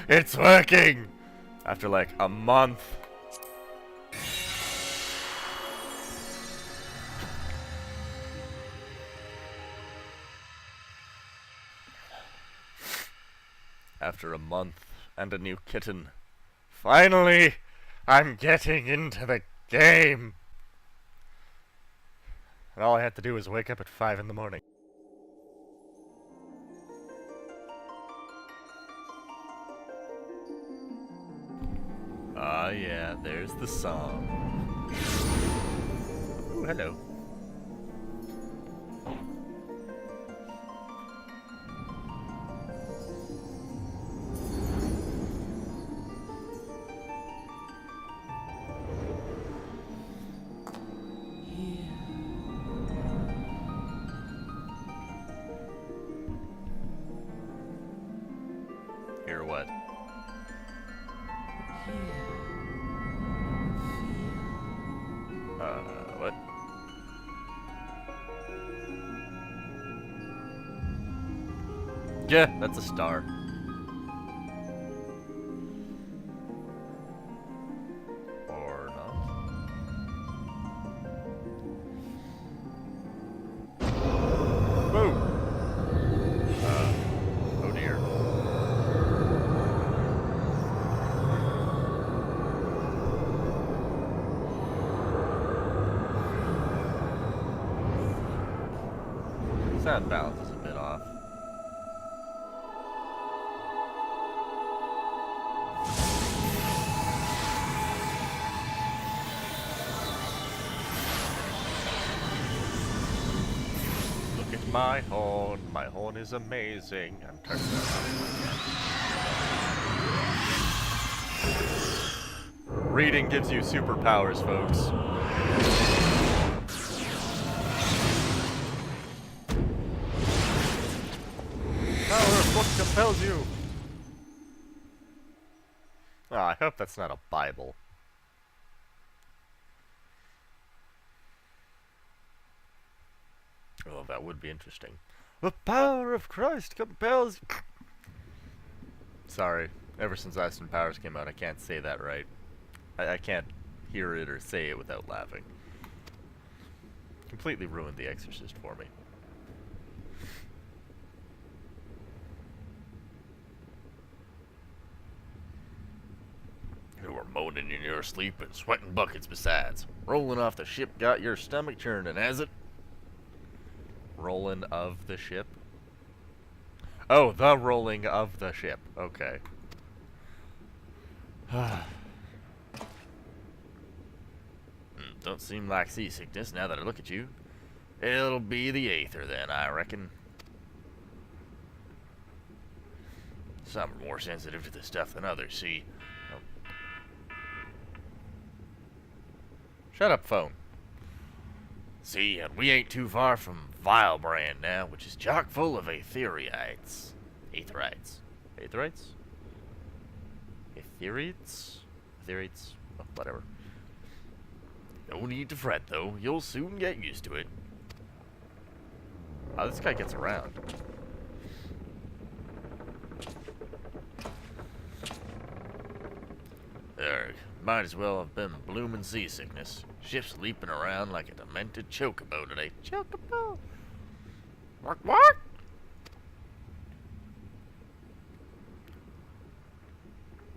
It's working! After like a month. After a month and a new kitten. Finally! I'm getting into the game! And all I had to do was wake up at 5 in the morning. Ah, yeah, there's the song. Ooh, hello. Hear what? What? Yeah, that's a star. Or not. Boom! Oh dear. Sound balance is a bit off. Look at my horn. My horn is amazing. I'm turning that on. Reading gives you superpowers, folks. Power of book compels you. Oh, I hope that's not a Bible. Oh, that would be interesting. The power of Christ compels... Sorry, ever since Austin Powers came out, I can't say that right. I can't hear it or say it without laughing. Completely ruined The Exorcist for me. You were moaning in your sleep and sweating buckets besides. Rolling off the ship got your stomach churning, has it? Rolling of the ship? Oh, the rolling of the ship. Okay. Don't seem like seasickness now that I look at you. It'll be the aether then, I reckon. Some are more sensitive to this stuff than others, see. Oh. Shut up, phone. See, and we ain't too far from Vilebrand now, which is chock full of aetherites. Aetherites? Aetherites? Aetherites? Aetherites? Oh, whatever. No need to fret, though. You'll soon get used to it. Oh, this guy gets around. There, might as well have been bloomin' seasickness. Ship's leaping around like a demented chocobo today. Chocobo! What?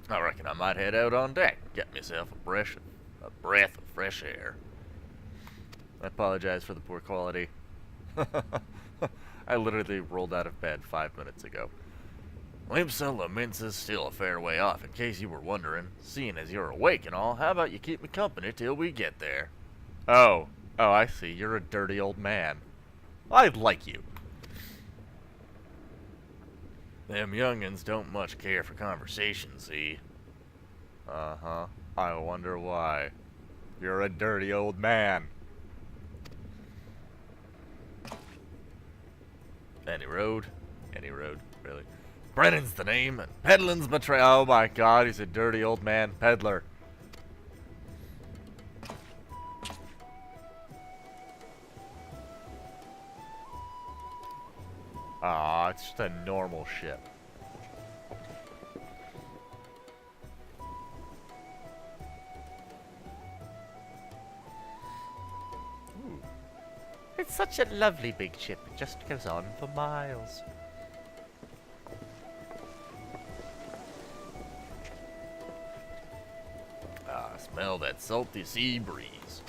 I reckon I might head out on deck, get myself a breath of fresh air. I apologize for the poor quality. I literally rolled out of bed 5 minutes ago. Limpsa Lamensa's still a fair way off, in case you were wondering. Seeing as you're awake and all, how about you keep me company till we get there? Oh, I see. You're a dirty old man. I like you. Them youngins don't much care for conversation, see? Uh-huh. I wonder why. You're a dirty old man. Any road, really. Brennan's the name, and peddling's my oh my god, he's a dirty old man peddler. Ah, it's just a normal ship. It's such a lovely big ship. It just goes on for miles. Ah, smell that salty sea breeze.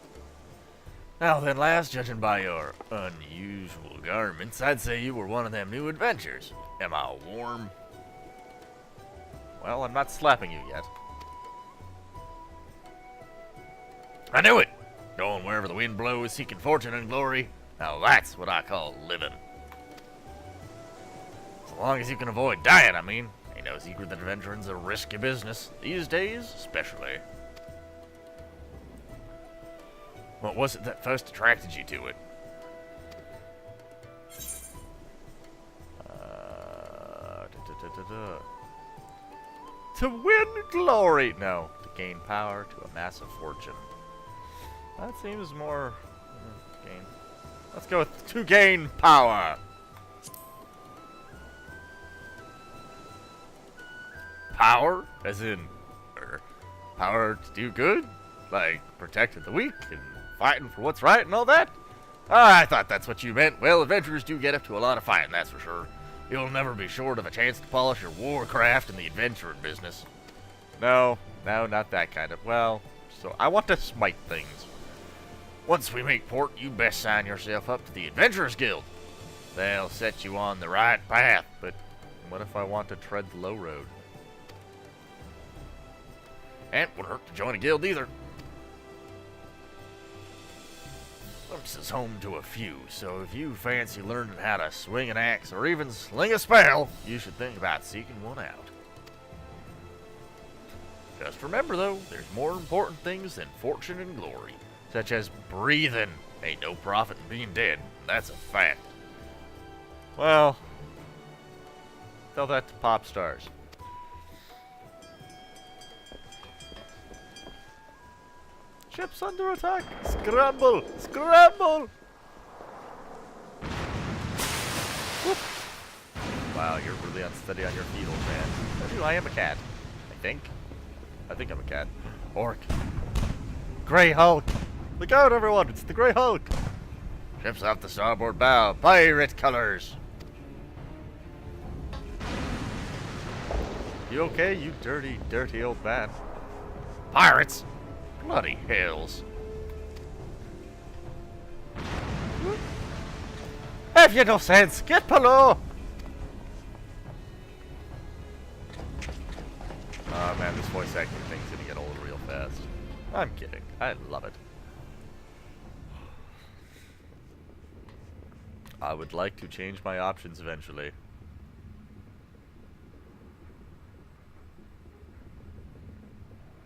Now then, lass, judging by your unusual garments, I'd say you were one of them new adventures. Am I warm? Well, I'm not slapping you yet. I knew it! Going wherever the wind blows, seeking fortune and glory. Now that's what I call living. So long as you can avoid dying, I mean. Ain't no secret that adventuring's a risky business. These days, especially. What was it that first attracted you to it? To win glory! No, to gain power, to amass a fortune. That seems more... gain. Let's go with to gain power! Power? As in... power to do good? Like, protecting the weak and fighting for what's right and all that? Ah, I thought that's what you meant. Well, adventurers do get up to a lot of fighting, that's for sure. You'll never be short of a chance to polish your warcraft in the adventuring business. No, not that kind of... well, so I want to smite things. Once we make port, you best sign yourself up to the Adventurers Guild. They'll set you on the right path, but what if I want to tread the low road? And wouldn't hurt to join a guild either. This is home to a few, so if you fancy learning how to swing an axe or even sling a spell, you should think about seeking one out. Just remember though, there's more important things than fortune and glory, such as breathing. Ain't no profit in being dead, that's a fact. Well, tell that to pop stars. Ship's under attack! Scramble! Scramble! Whoop. Wow, you're really unsteady on your feet, old man. I am a cat. I think I'm a cat. Orc. Grey Hulk! Look out, everyone! It's the Grey Hulk! Ship's off the starboard bow. Pirate colors! You okay, you dirty, dirty old man? Pirates! Bloody hells. Have you no sense? Get below! Oh man, this voice acting thing's gonna get old real fast. I'm kidding. I love it. I would like to change my options eventually.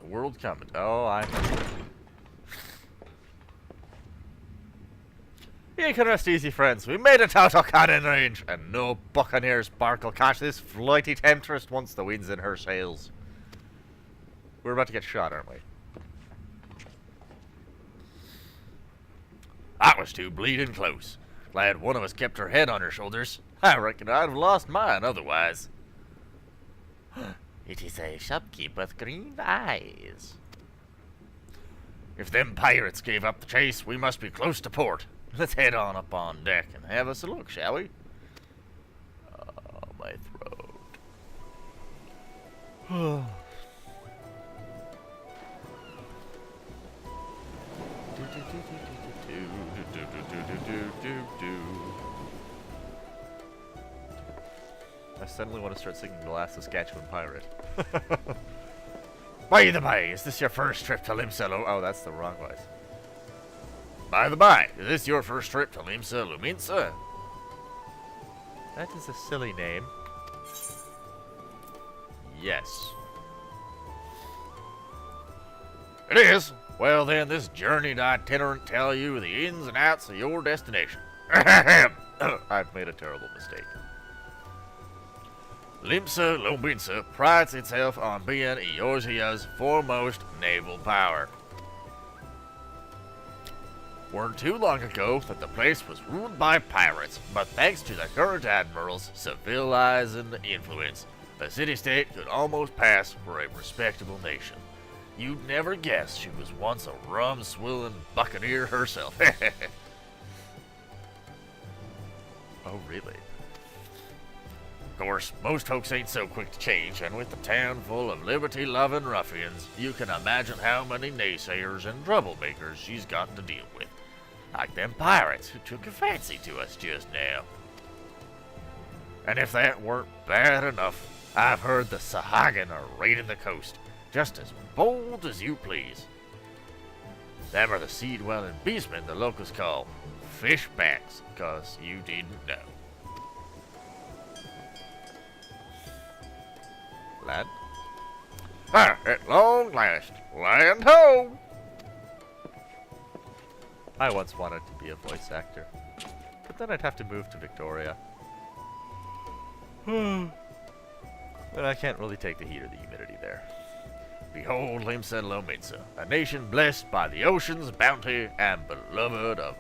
World coming. Oh, I know. You can rest easy, friends. We made it out of cannon range, and no buccaneers bark'll catch this flighty temptress once the wind's in her sails. We're about to get shot, aren't we? That was too bleeding close. Glad one of us kept her head on her shoulders. I reckon I'd have lost mine otherwise. It is a shopkeep with green eyes. If them pirates gave up the chase, we must be close to port. Let's head on up on deck and have us a look, shall we? Oh, my throat. I suddenly want to start singing The Last Saskatchewan Pirate. By the by, is this your first trip to Limsa? Oh, that's the wrong voice. By the by, is this your first trip to Limsa Luminsa? That is a silly name. Yes. It is. Well then, this journeyed itinerant tell you the ins and outs of your destination. I've made a terrible mistake. Limsa Luminsa prides itself on being Eorzea's foremost naval power. Weren't too long ago that the place was ruled by pirates, but thanks to the current admiral's civilizing influence, the city-state could almost pass for a respectable nation. You'd never guess she was once a rum-swilling buccaneer herself. Oh, really? Of course, most folks ain't so quick to change, and with the town full of liberty-loving ruffians, you can imagine how many naysayers and troublemakers she's got to deal with. Like them pirates who took a fancy to us just now. And if that weren't bad enough, I've heard the Sahagin are raiding the coast, just as bold as you please. Them are the sea-dwelling beastmen the locals call fishbacks, 'cause you didn't know. Land? Ah, at long last, land ho! I once wanted to be a voice actor, but then I'd have to move to Victoria. And I can't really take the heat or the humidity there. Behold Limsa Lominsa, a nation blessed by the ocean's bounty and beloved of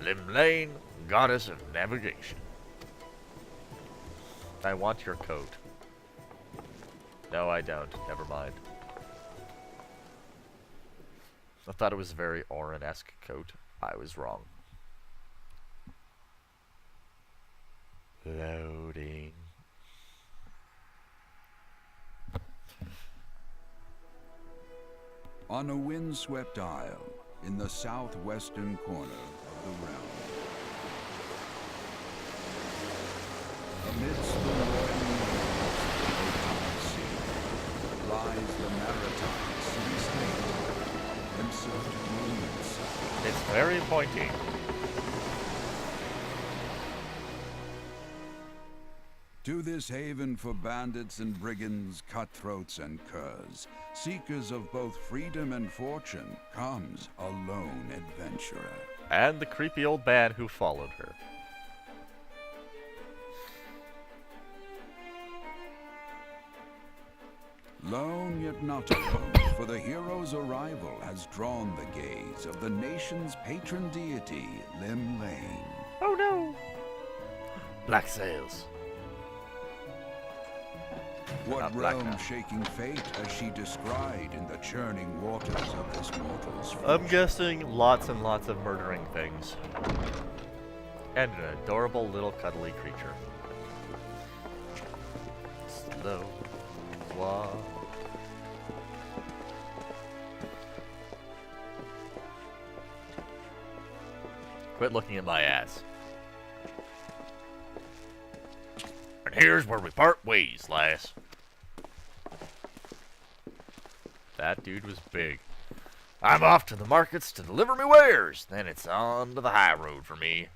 Limlane, goddess of navigation. I want your coat. No, I don't. Never mind. I thought it was a very Orin-esque coat. I was wrong. Loading. On a windswept isle in the southwestern corner of the realm, amidst the roaring waves of the sea, lies the maritime city-state, It's very pointy. To this haven for bandits and brigands, cutthroats and curs, seekers of both freedom and fortune, comes a lone adventurer. And the creepy old man who followed her. Lone yet not alone, for the hero's arrival has drawn the gaze of the nation's patron deity, Limlane. Oh no! Black sails. What realm-shaking fate has she descried in the churning waters of this mortal's future? I'm guessing lots and lots of murdering things. And an adorable little cuddly creature. Slow. Mwah. Quit looking at my ass. And here's where we part ways, lass. That dude was big. I'm off to the markets to deliver me wares. Then it's on to the high road for me.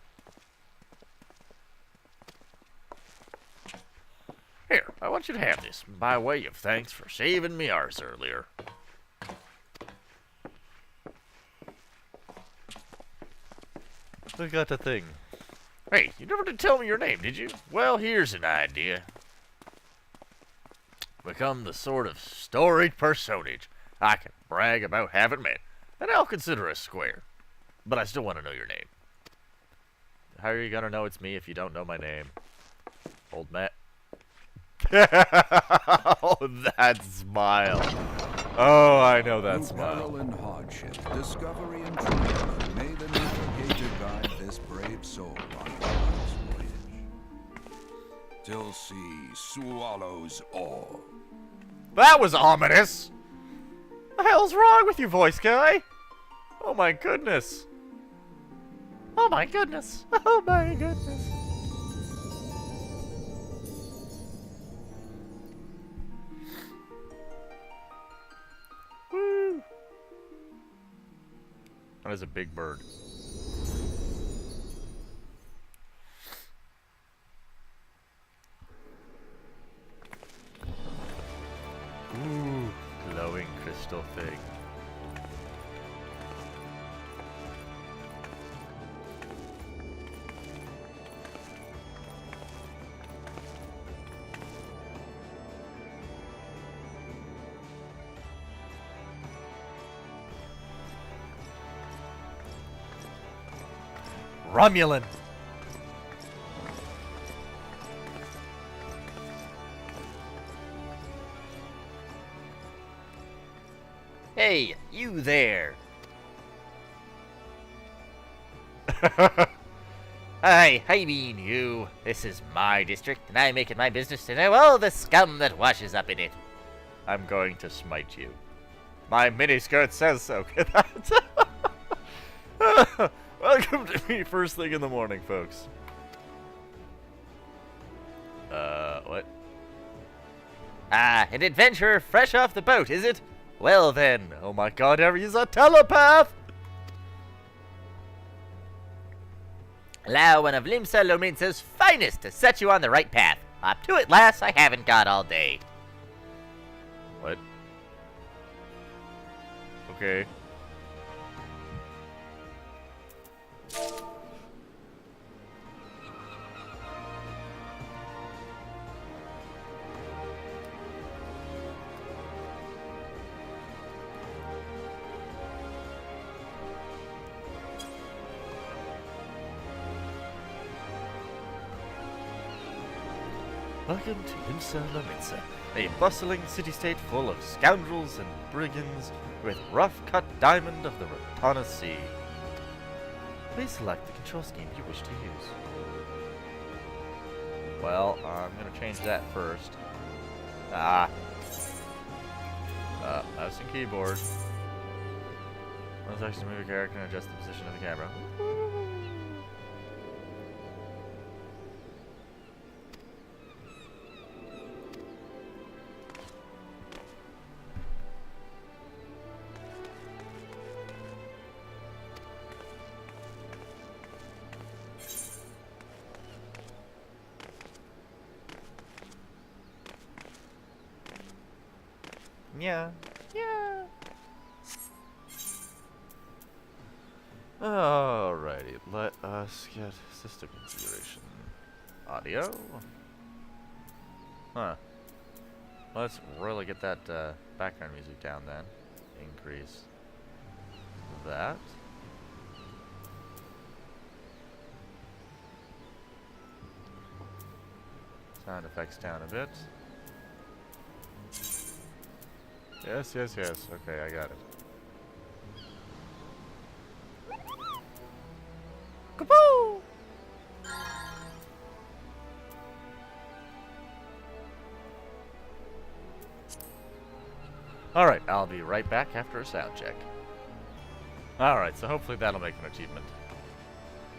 Here, I want you to have this, by way of thanks for saving me arse earlier. I got the thing. Hey, you never did tell me your name, did you? Well, here's an idea. Become the sort of storied personage I can brag about having met, and I'll consider us square. But I still want to know your name. How are you gonna know it's me if you don't know my name? Old Matt. Oh, that smile. Oh, I know that smile. Peril and hardship, discovery and triumph, may the navigator guide this brave soul on life's voyage. Till sea swallows all. That was ominous. What the hell's wrong with you, voice guy? Oh my goodness. Oh my goodness. Oh my goodness. Woo. That is a big bird. Ooh, glowing crystal thing. Romulan. Hey, you there. I mean you. This is my district, and I make it my business to know all the scum that washes up in it. I'm going to smite you. My miniskirt says so. Welcome to me first thing in the morning, folks. What? Ah, an adventurer fresh off the boat, is it? Well then. Oh my god, Harry's a telepath! Allow one of Limsa Lominsa's finest to set you on the right path. Up to it, lass, I haven't got all day. What? Okay. Welcome to Limsa Lominsa, a bustling city-state full of scoundrels and brigands with rough-cut diamond of the Ratana Sea. Please select the control scheme you wish to use. Well, I'm gonna change that first. Mouse and keyboard. Let's actually move your character and adjust the position of the camera. Yeah. Yeah. Alrighty, let us get system configuration. Audio? Huh. Let's really get that background music down then. Increase that. Sound effects down a bit. Yes, yes, yes. Okay, I got it. Kaboo! Alright, I'll be right back after a sound check. Alright, so hopefully that'll make an achievement.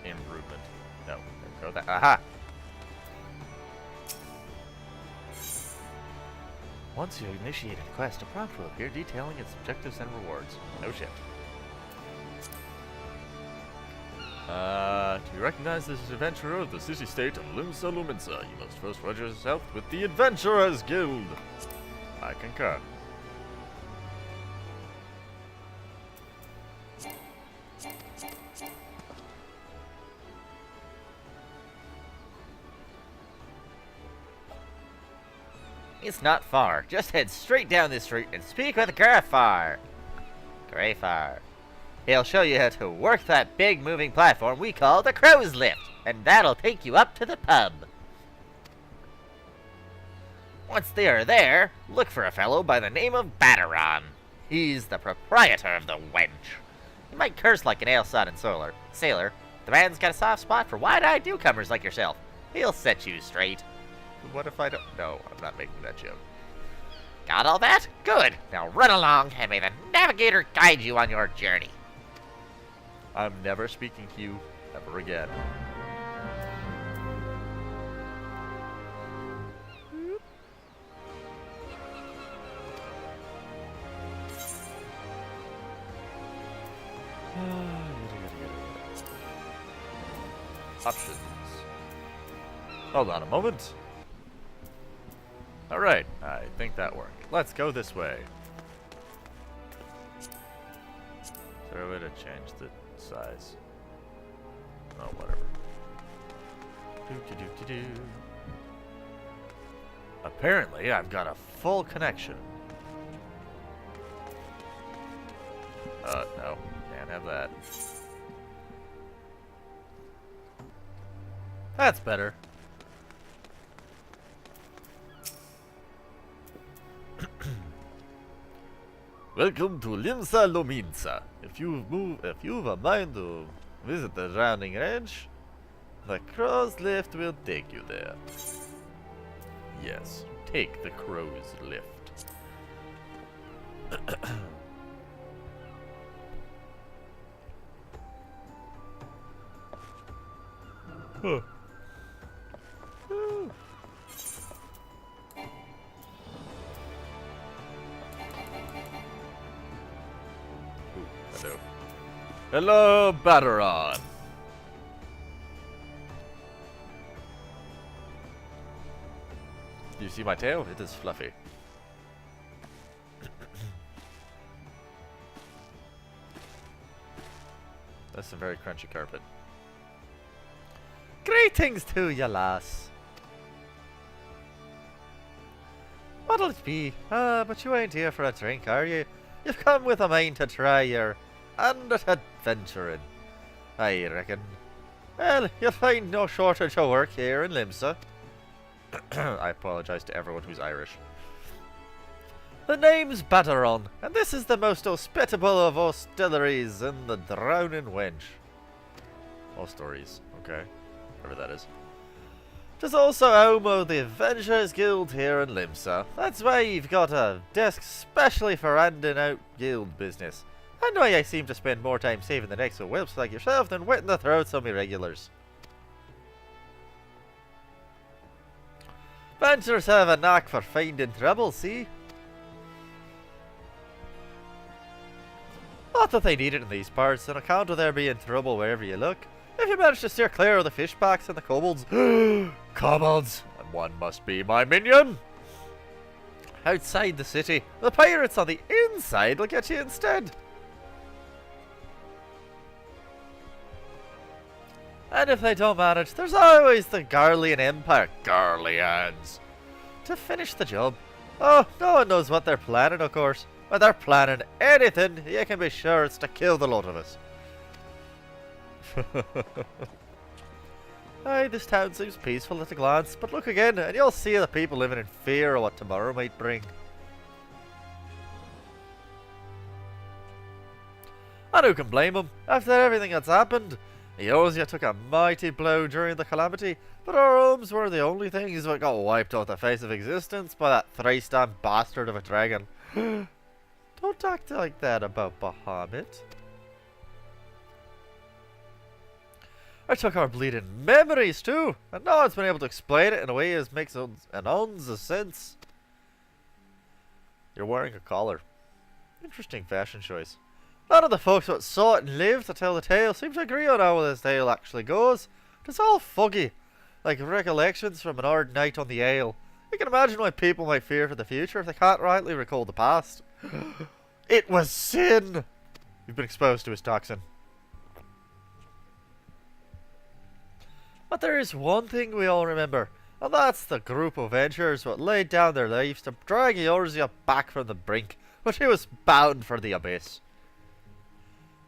Improvement. No, go that. Aha! Once you initiate a quest, a prompt will appear detailing its objectives and rewards. No shit. To recognize this adventurer of the city-state of Limsa Lominsa, you must first register yourself with the Adventurers Guild. I concur. It's not far. Just head straight down this street and speak with Grafar. Grafar. He'll show you how to work that big moving platform we call the Crow's Lift, and that'll take you up to the pub. Once they are there, look for a fellow by the name of Batteron. He's the proprietor of the wench. He might curse like an ale-sodden sailor. The man's got a soft spot for wide-eyed newcomers like yourself. He'll set you straight. What if I don't? No, I'm not making that joke. Got all that? Good. Now run along, and may the navigator guide you on your journey. I'm never speaking to you ever again. Options. Hold on a moment. Alright, I think that worked. Let's go this way. Is there a way to change the size? Oh, whatever. Do. Apparently, I've got a full connection. No. Can't have that. That's better. Welcome to Limsa Lominsa. If you've a mind to visit the surrounding range, The crow's lift will take you there. Yes, take the crow's lift. Huh. Ooh, hello. Hello, Batteron. Do you see my tail? It is fluffy. That's some very crunchy carpet. Greetings to you, lass. What'll it be? But you ain't here for a drink, are you? You've come with a mind to try your hand at adventuring, I reckon. Well, you'll find no shortage of work here in Limsa. I apologize to everyone who's Irish. The name's Batteron, and this is the most hospitable of hostilleries in the Drowning Wench. All stories, okay. Whatever that is. There's also home of the Adventurers Guild here in Limsa. That's why you've got a desk specially for handing out guild business. And why I seem to spend more time saving the necks of whelps like yourself than wetting the throats of irregulars. Adventurers have a knack for finding trouble, see? Not that they need it in these parts, on account of there being trouble wherever you look. If you manage to steer clear of the fishbacks and the kobolds... Kobolds! And one must be my minion! Outside the city, the pirates on the inside will get you instead. And if they don't manage, there's always the Garlean Empire, Garleans, to finish the job. Oh, no one knows what they're planning, of course. When they're planning anything, you can be sure it's to kill the lot of us. Aye, this town seems peaceful at a glance, but look again, and you'll see the people living in fear of what tomorrow might bring. And who can blame them? After everything that's happened, Eorzea took a mighty blow during the calamity, but our homes were the only things that got wiped off the face of existence by that thrice-damned bastard of a dragon. Don't act like that about Bahamut. I took our bleeding memories too, and no one's been able to explain it in a way that makes an ounce of sense. You're wearing a collar. Interesting fashion choice. None of the folks that saw it and lived to tell the tale seem to agree on how this tale actually goes. It's all foggy, like recollections from an hard night on the ale. You can imagine why people might fear for the future if they can't rightly recall the past. It was sin! You've been exposed to his toxin. But there is one thing we all remember, and that's the group of adventurers that laid down their lives to drag Eorzea back from the brink, but she was bound for the abyss.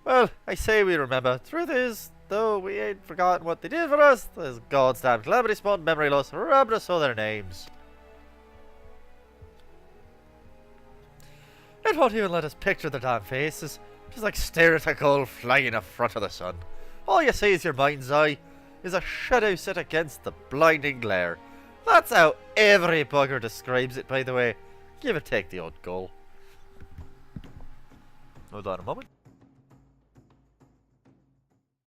Well, I say we remember. Truth is, though we ain't forgotten what they did for us, those goddamn calamity spawned memory loss robbed us of their names. It won't even let us picture their damn faces, just like stare at a gull flying in front of the sun. All you see is your mind's eye, is a shadow set against the blinding glare. That's how every bugger describes it, by the way. Give or take the odd gull. Hold on a moment.